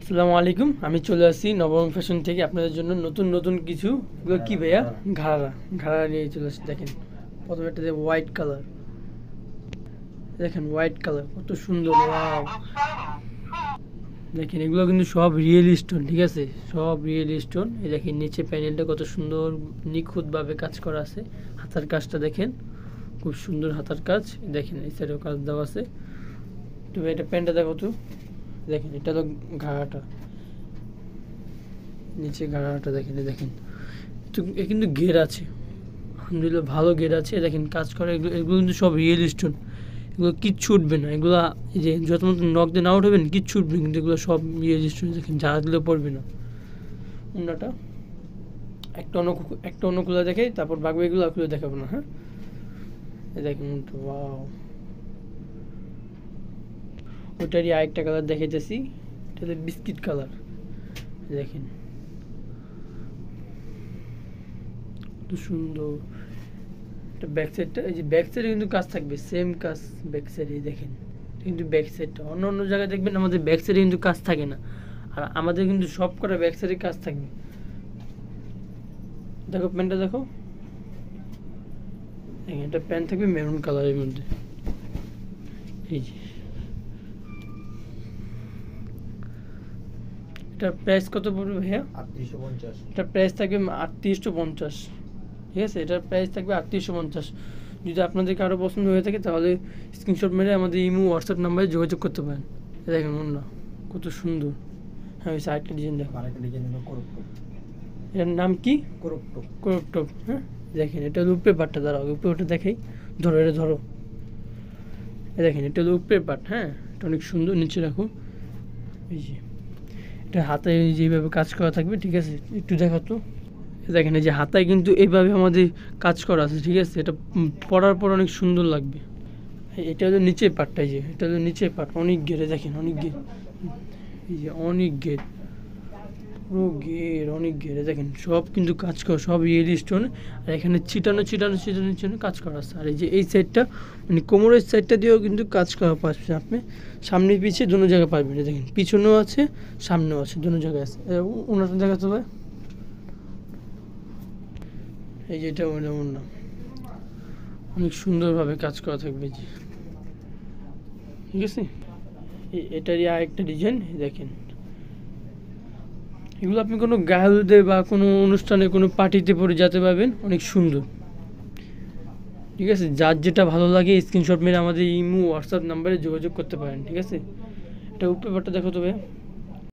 আসসালামু আলাইকুম। আমি চলে আসছি নবম ফ্যাশন থেকে আপনাদের জন্য নতুন নতুন কিছু। এগুলো কি ভাইয়া? ঘাড়া নিয়ে চলে আসছি। দেখেন প্রথমে একটা হোয়াইট কালার, দেখেন হোয়াইট কালার কত সুন্দর। ওয়াও, দেখেন এগুলো কিন্তু সব রিয়েল স্টোন, ঠিক আছে, সব রিয়েল স্টোন। এই দেখেন নিচে প্যানেলটা কত সুন্দর নিখুঁতভাবে কাজ করা আছে। হাতার কাজটা দেখেন, খুব সুন্দর হাতার কাজ। দেখেন এই সাইডেও কাজ দেওয়া আছে। তো এটা প্যান্টটা দেখো তো, দেখেন এটা হলো ঘাড়াটা, নিচে ঘাড়াটা দেখেন। দেখেন তো এ কিন্তু ঘের আছে, আলহামদুলিল্লাহ ভালো ঘের আছে। দেখেন কাজ করে, এগুলো এগুলো কিন্তু সব রিয়েল স্টোন। এগুলো কিচ্ছু উঠবে না, এগুলো এই যে যত মতো নখ দিয়ে না উঠবেন কিচ্ছু উঠবে, কিন্তু এগুলো সব রিয়েল স্টোন। দেখেন যা দিলেও পড়বে না। অন্যটা একটা অন্য খুলে দেখে, তারপর বাকি এগুলো আর খুলে দেখাবো না। হ্যাঁ, দেখেন ওয়াও, ওইটারই আরেকটা কালার দেখাইতেছি। এটা বিস্কিট কালার। দেখেন কত সুন্দর। এটা ব্যাক সাইডটা, এই যে ব্যাক সাইডে কিন্তু কাজ থাকবে, সেম কাজ ব্যাক সাইডে। দেখেন কিন্তু ব্যাক সাইডটা অন্য অন্য জায়গায় দেখবেন আমাদের ব্যাক সাইডে কিন্তু কাজ থাকে না, আর আমাদের কিন্তু সব করা ব্যাক সাইডে কাজ থাকবে। দেখো প্যান্টটা দেখো, দেখেন এটা প্যান্ট থাকবে মেরুন কালারের মধ্যে। এই যে এটার প্রাইস কত পড়বে ভাইয়া? 3850। এটার প্রাইস থাকবে 3850, ঠিক আছে। এটার প্রাইস থাকবে 3850। যদি আপনাদের কারো পছন্দ হয়ে থাকে তাহলে স্ক্রিনশট মেরে আমাদের ইমো হোয়াটসঅ্যাপ নাম্বারে যোগাযোগ করতে পারেন। দেখেন অন্য কত সুন্দর। হ্যাঁ, ওই আরেকটা ডিজাইন দেখো, আরেকটা ডিজাইন হলো ক্রপ টপ। এটার নাম কি? Crop top. Crop top. হ্যাঁ, দেখেন এটা হলো উপরে পাটটা, দাঁড়াও উপরে ওটা দেখাই। ধরো এটা ধরো, দেখেন এটা হলো উপরে পাট। হ্যাঁ, এটা অনেক সুন্দর। নিচে রাখো, এই যে এটা হাতায় যেভাবে কাজ করা থাকবে, ঠিক আছে। একটু দেখো তো, দেখেন এই যে হাতায় কিন্তু এইভাবে আমাদের কাজ করা আছে, ঠিক আছে। এটা পরার পর অনেক সুন্দর লাগবে। এটা হলো নিচের পাটটা, এই যে এটা হলো নিচের পাট, অনেক ঘেরে। দেখেন অনেক ঘের, এই যে অনেক ঘের, পুরো ঘের, অনেক ঘেরে। দেখেন সব কিন্তু কাজ করা, সব রিয়েল স্টোন। আর এখানে ছিটানো কাজ করা আছে। আর এই যে এই সাইডটা, মানে কোমরের সাইডটা দিয়েও কিন্তু কাজ করা পাচ্ছেন আপনি। সামনে পিছিয়ে দুটো জায়গায় পারবেন। দেখেন পিছনেও আছে, সামনেও আছে, দুটো জায়গায় আছে। ওনাটা দেখাতে হবে, এই যে এটা না, অনেক সুন্দরভাবে কাজ করা থাকবে, জি, ঠিক আছে। এটারই আরেকটা ডিজাইন দেখেন। এগুলো আপনি কোনো গায়ে বা কোনো অনুষ্ঠানে, কোনো পার্টিতে পরে যেতে পারবেন, অনেক সুন্দর, ঠিক আছে। যার যেটা ভালো লাগে স্ক্রিনশট মেরে আমাদের ইমো হোয়াটসঅ্যাপ নাম্বারে যোগাযোগ করতে পারেন, ঠিক আছে। এটা উপরে পাটটা দেখো তো ভাই।